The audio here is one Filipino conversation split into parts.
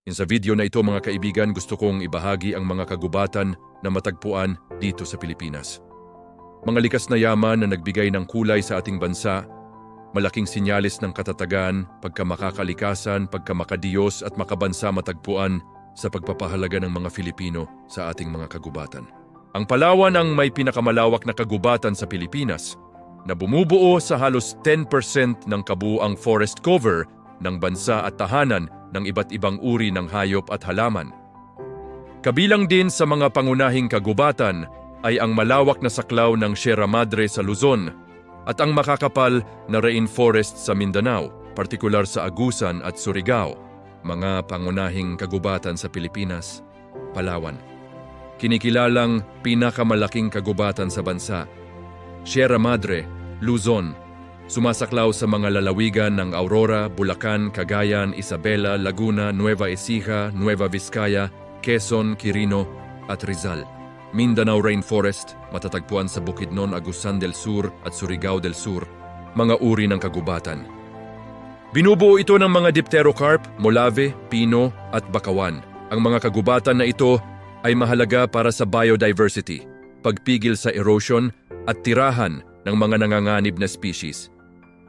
Sa video na ito mga kaibigan, gusto kong ibahagi ang mga kagubatan na matagpuan dito sa Pilipinas. Mga likas na yaman na nagbigay ng kulay sa ating bansa, malaking sinyalis ng katatagan, pagkamakakalikasan, pagkamakadiyos at makabansa matagpuan sa pagpapahalaga ng mga Filipino sa ating mga kagubatan. Ang Palawan ang may pinakamalawak na kagubatan sa Pilipinas na bumubuo sa halos 10% ng kabuuang forest cover ng bansa at tahanan ng iba't ibang uri ng hayop at halaman. Kabilang din sa mga pangunahing kagubatan ay ang malawak na saklaw ng Sierra Madre sa Luzon at ang makakapal na rainforest sa Mindanao, partikular sa Agusan at Surigao, mga pangunahing kagubatan sa Pilipinas, Palawan. Kinikilalang pinakamalaking kagubatan sa bansa, Sierra Madre, Luzon, sumasaklaw sa mga lalawigan ng Aurora, Bulacan, Cagayan, Isabela, Laguna, Nueva Ecija, Nueva Vizcaya, Quezon, Quirino at Rizal. Mindanao Rainforest, matatagpuan sa Bukidnon, Agusan del Sur at Surigao del Sur, mga uri ng kagubatan. Binubuo ito ng mga dipterocarp, molave, pino at bakawan. Ang mga kagubatan na ito ay mahalaga para sa biodiversity, pagpigil sa erosion at tirahan ng mga nanganganib na species.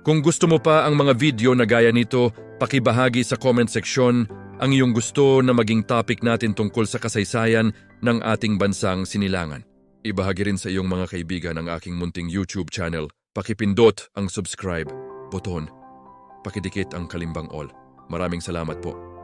Kung gusto mo pa ang mga video na gaya nito, pakibahagi sa comment section ang iyong gusto na maging topic natin tungkol sa kasaysayan ng ating bansang sinilangan. Ibahagi rin sa iyong mga kaibigan ang aking munting YouTube channel. Pakipindot ang subscribe button. Pakidikit ang kalimbang all. Maraming salamat po.